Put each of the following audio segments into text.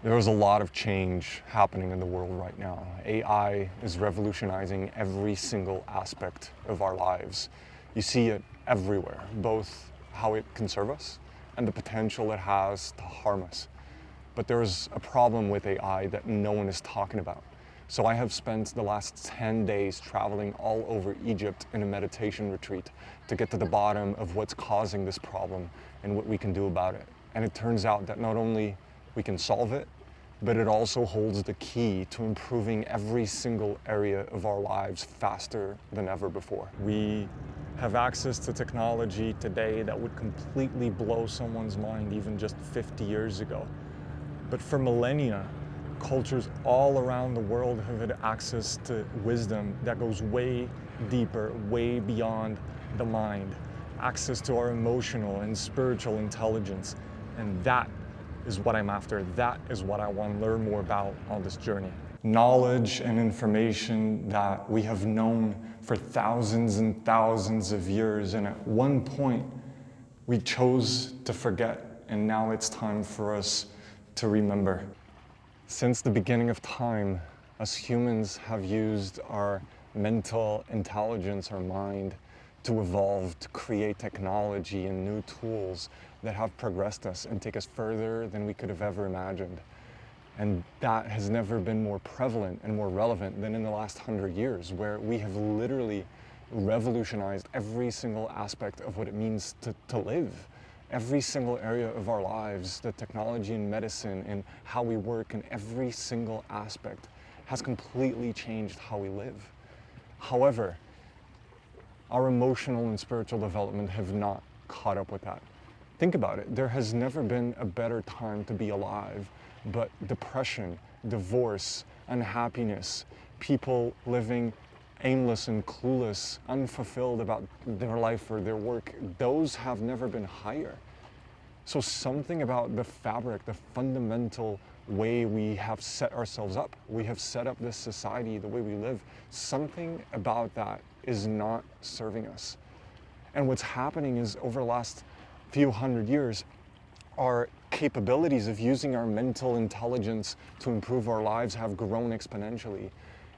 There's a lot of change happening in the world right now. AI is revolutionizing every single aspect of our lives. You see it everywhere, both how it can serve us and the potential it has to harm us. But there's a problem with AI that no one is talking about. So I have spent the last 10 days traveling all over Egypt in a meditation retreat to get to the bottom of what's causing this problem and what we can do about it. And it turns out that not only we can solve it, but it also holds the key to improving every single area of our lives faster than ever before. We have access to technology today that would completely blow someone's mind even just 50 years ago. But for millennia, cultures all around the world have had access to wisdom that goes way deeper, way beyond the mind, access to our emotional and spiritual intelligence. And that is what I'm after. That is what I want to learn more about on this journey. Knowledge and information that we have known for thousands and thousands of years, and at one point we chose to forget, and now it's time for us to remember. Since the beginning of time, us humans have used our mental intelligence, our mind, to evolve, to create technology and new tools that have progressed us and take us further than we could have ever imagined. And that has never been more prevalent and more relevant than in the last 100 years, where we have literally revolutionized every single aspect of what it means to live. Every single area of our lives, the technology and medicine and how we work, and every single aspect has completely changed how we live. However, our emotional and spiritual development have not caught up with that. Think about it. There has never been a better time to be alive, but depression, divorce, unhappiness, people living aimless and clueless, unfulfilled about their life or their work, those have never been higher. So something about the fabric, the fundamental way we have set ourselves up, we have set up this society, the way we live, something about that is not serving us. And what's happening is, over the last few hundred years, our capabilities of using our mental intelligence to improve our lives have grown exponentially.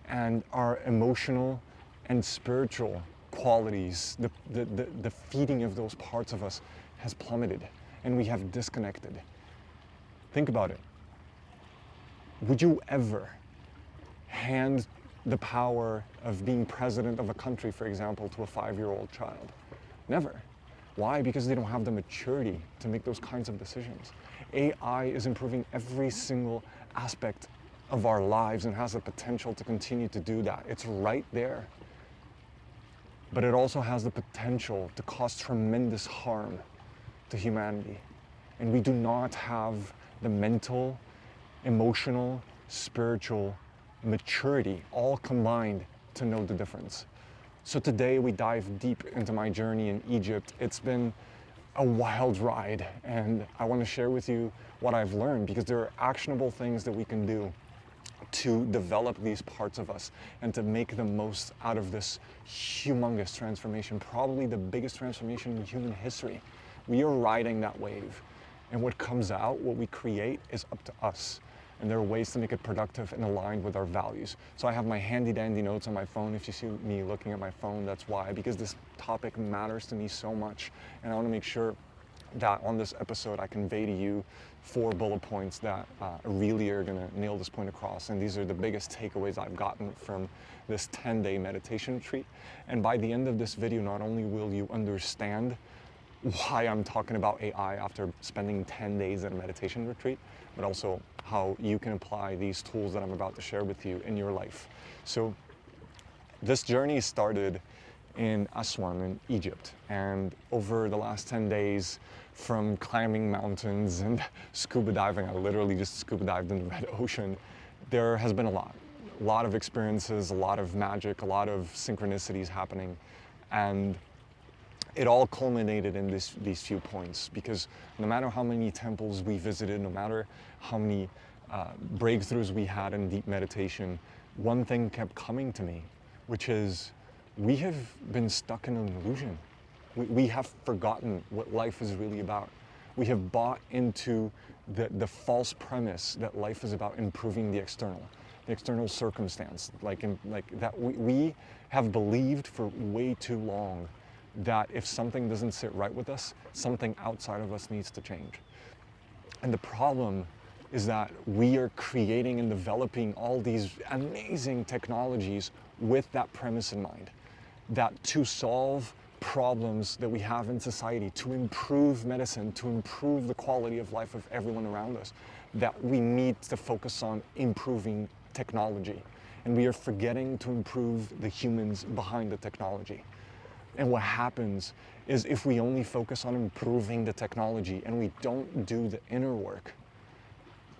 And our emotional and spiritual qualities, the feeding of those parts of us has plummeted, and we have disconnected. Think about it. Would you ever hand the power of being president of a country, for example, to a 5-year-old child? Never. Why? Because they don't have the maturity to make those kinds of decisions. AI is improving every single aspect of our lives and has the potential to continue to do that. It's right there. But it also has the potential to cause tremendous harm to humanity. And we do not have the mental, emotional, spiritual maturity all combined to know the difference. So today we dive deep into my journey in Egypt. It's been a wild ride, and I want to share with you what I've learned, because there are actionable things that we can do to develop these parts of us and to make the most out of this humongous transformation, probably the biggest transformation in human history. We are riding that wave, and what comes out, what we create, is up to us. And there are ways to make it productive and aligned with our values. So I have my handy dandy notes on my phone. If you see me looking at my phone, that's why, because this topic matters to me so much. And I want to make sure that on this episode I convey to you 4 bullet points that really are going to nail this point across. And these are the biggest takeaways I've gotten from this 10-day meditation retreat. And by the end of this video, not only will you understand why I'm talking about AI after spending 10 days at a meditation retreat, but also how you can apply these tools that I'm about to share with you in your life. So this journey started in Aswan in Egypt, and over the last 10 days, from climbing mountains and scuba diving, I literally just scuba dived in the Red Ocean, there has been a lot of experiences, a lot of magic, a lot of synchronicities happening, and it all culminated in these few points, because no matter how many temples we visited, no matter how many breakthroughs we had in deep meditation, one thing kept coming to me, which is we have been stuck in an illusion. We have forgotten what life is really about. We have bought into the false premise that life is about improving the external circumstance, like that we have believed for way too long that if something doesn't sit right with us, something outside of us needs to change. And the problem is that we are creating and developing all these amazing technologies with that premise in mind, that to solve problems that we have in society, to improve medicine, to improve the quality of life of everyone around us, that we need to focus on improving technology. And we are forgetting to improve the humans behind the technology. And what happens is if we only focus on improving the technology and we don't do the inner work,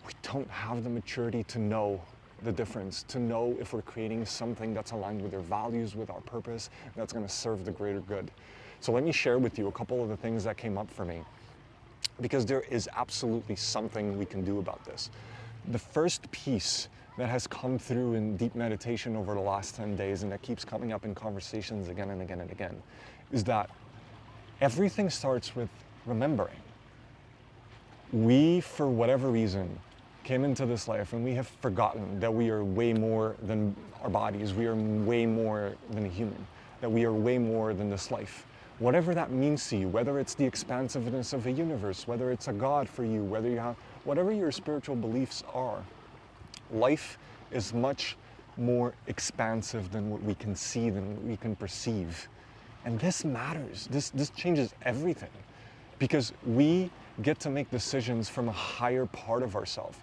we don't have the maturity to know the difference, to know if we're creating something that's aligned with our values, with our purpose, that's going to serve the greater good. So let me share with you a couple of the things that came up for me, because there is absolutely something we can do about this. The first piece that has come through in deep meditation over the last 10 days, and that keeps coming up in conversations again and again and again, is that everything starts with remembering. We, for whatever reason, came into this life and we have forgotten that we are way more than our bodies, we are way more than a human, that we are way more than this life. Whatever that means to you, whether it's the expansiveness of a universe, whether it's a God for you, whether you have, whatever your spiritual beliefs are, life is much more expansive than what we can see, than what we can perceive. And this matters. This changes everything, because we get to make decisions from a higher part of ourselves.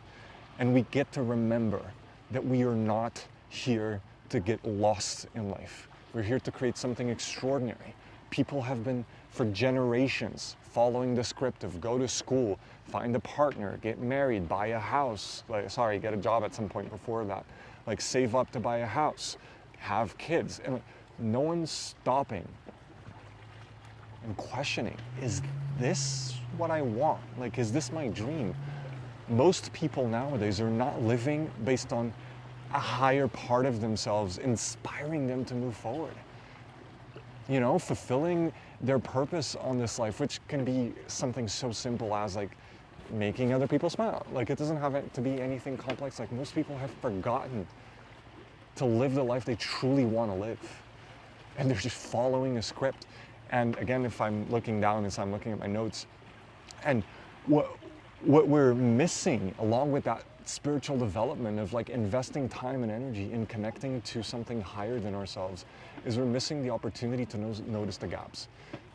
And we get to remember that we are not here to get lost in life. We're here to create something extraordinary. People have been, for generations, following the script of go to school, find a partner, get married, buy a house, get a job at some point before that, save up to buy a house, have kids. And no one's stopping and questioning, is this what I want? Is this my dream? Most people nowadays are not living based on a higher part of themselves inspiring them to move forward. You know, fulfilling their purpose on this life, which can be something so simple as making other people smile. It doesn't have to be anything complex. Most people have forgotten to live the life they truly want to live. And they're just following a script. And again, if I'm looking down as I'm looking at my notes, and what we're missing along with that spiritual development of investing time and energy in connecting to something higher than ourselves is we're missing the opportunity to notice the gaps.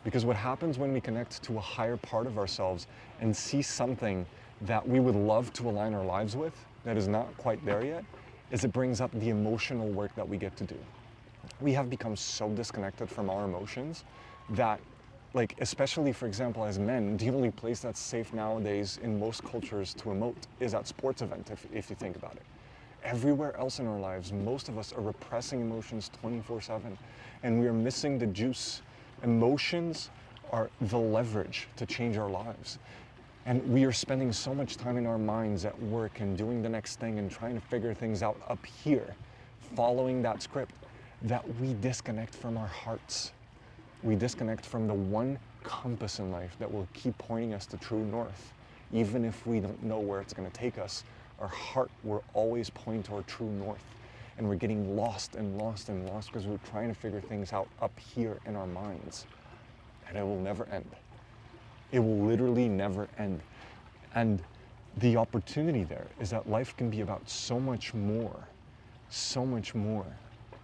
Because what happens when we connect to a higher part of ourselves and see something that we would love to align our lives with that is not quite there yet, is it brings up the emotional work that we get to do. We have become so disconnected from our emotions that especially, for example, as men, the only place that's safe nowadays in most cultures to emote is at sports event, if you think about it. Everywhere else in our lives, most of us are repressing emotions 24/7, and we are missing the juice. Emotions are the leverage to change our lives. And we are spending so much time in our minds at work and doing the next thing and trying to figure things out up here, following that script, that we disconnect from our hearts. We disconnect from the one compass in life that will keep pointing us to true north. Even if we don't know where it's going to take us, our heart will always point toward true north. And we're getting lost and lost and lost because we're trying to figure things out up here in our minds. And it will never end. It will literally never end. And the opportunity there is that life can be about so much more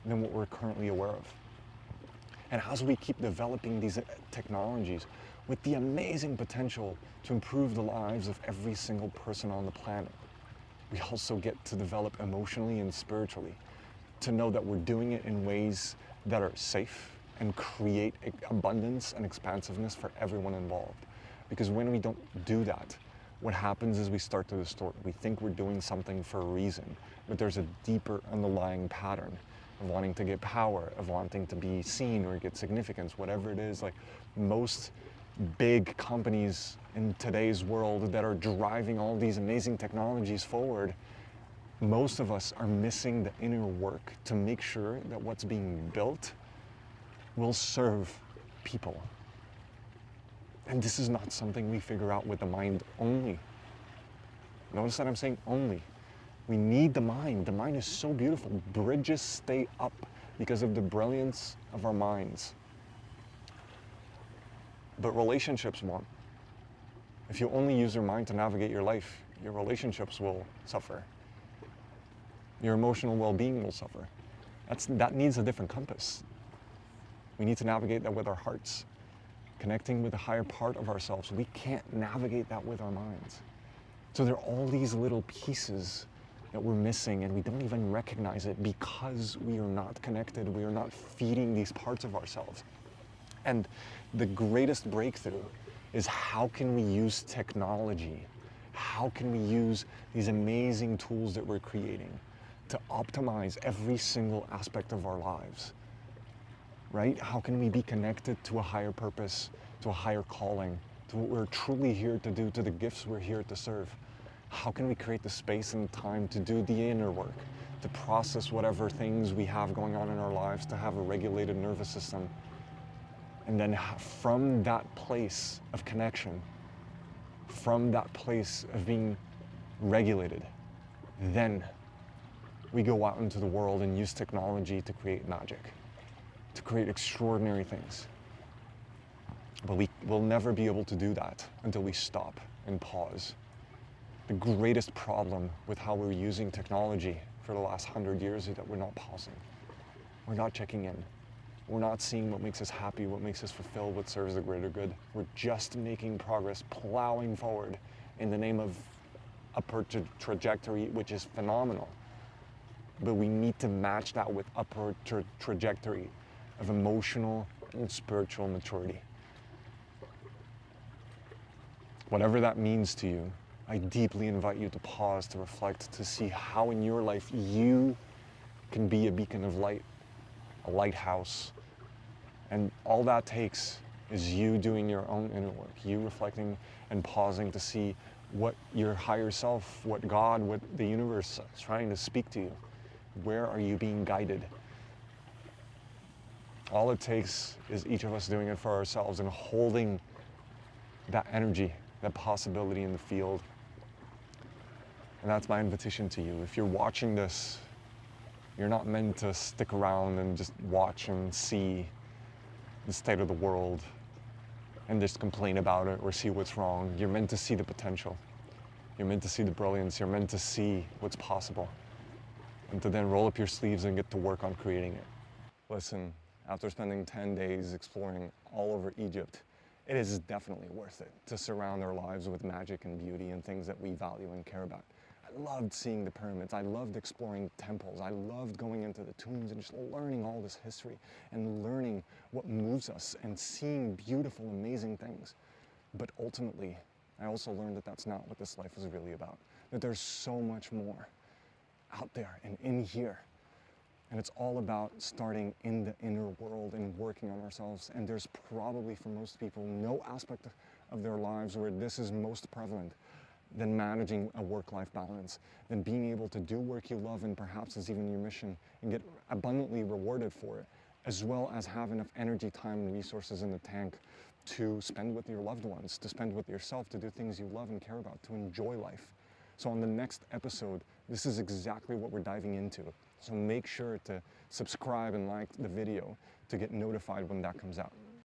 than what we're currently aware of. And as we keep developing these technologies with the amazing potential to improve the lives of every single person on the planet, we also get to develop emotionally and spiritually, to know that we're doing it in ways that are safe and create abundance and expansiveness for everyone involved. Because when we don't do that, what happens is we start to distort. We think we're doing something for a reason, but there's a deeper underlying pattern of wanting to get power, of wanting to be seen or get significance, whatever it is. Most big companies in today's world that are driving all these amazing technologies forward, most of us are missing the inner work to make sure that what's being built will serve people. And this is not something we figure out with the mind only. Notice that I'm saying only. We need the mind. The mind is so beautiful. Bridges stay up because of the brilliance of our minds. But relationships won't. If you only use your mind to navigate your life, your relationships will suffer. Your emotional well-being will suffer. That needs a different compass. We need to navigate that with our hearts. Connecting with the higher part of ourselves. We can't navigate that with our minds. So there are all these little pieces that we're missing, and we don't even recognize it because we are not connected. We are not feeding these parts of ourselves. And the greatest breakthrough is how can we use technology? How can we use these amazing tools that we're creating to optimize every single aspect of our lives? Right? How can we be connected to a higher purpose, to a higher calling, to what we're truly here to do, to the gifts we're here to serve? How can we create the space and time to do the inner work, to process whatever things we have going on in our lives, to have a regulated nervous system? And then from that place of connection, from that place of being regulated, then we go out into the world and use technology to create magic, to create extraordinary things. But we will never be able to do that until we stop and pause. The greatest problem with how we're using technology for the last 100 years is that we're not pausing. We're not checking in. We're not seeing what makes us happy, what makes us fulfilled, what serves the greater good. We're just making progress, plowing forward in the name of upward trajectory, which is phenomenal. But we need to match that with upward trajectory of emotional and spiritual maturity. Whatever that means to you, I deeply invite you to pause, to reflect, to see how in your life you can be a beacon of light, a lighthouse. And all that takes is you doing your own inner work, you reflecting and pausing to see what your higher self, what God, what the universe is trying to speak to you. Where are you being guided? All it takes is each of us doing it for ourselves and holding that energy, that possibility in the field. And that's my invitation to you. If you're watching this, you're not meant to stick around and just watch and see the state of the world and just complain about it or see what's wrong. You're meant to see the potential. You're meant to see the brilliance. You're meant to see what's possible and to then roll up your sleeves and get to work on creating it. Listen, after spending 10 days exploring all over Egypt, it is definitely worth it to surround our lives with magic and beauty and things that we value and care about. I loved seeing the pyramids. I loved exploring temples. I loved going into the tombs and just learning all this history and learning what moves us and seeing beautiful, amazing things. But ultimately, I also learned that that's not what this life is really about. That there's so much more out there and in here. And it's all about starting in the inner world and working on ourselves. And there's probably, for most people, no aspect of their lives where this is most prevalent than managing a work-life balance, than being able to do work you love and perhaps is even your mission and get abundantly rewarded for it, as well as have enough energy, time, and resources in the tank to spend with your loved ones, to spend with yourself, to do things you love and care about, to enjoy life. So on the next episode, this is exactly what we're diving into. So make sure to subscribe and like the video to get notified when that comes out.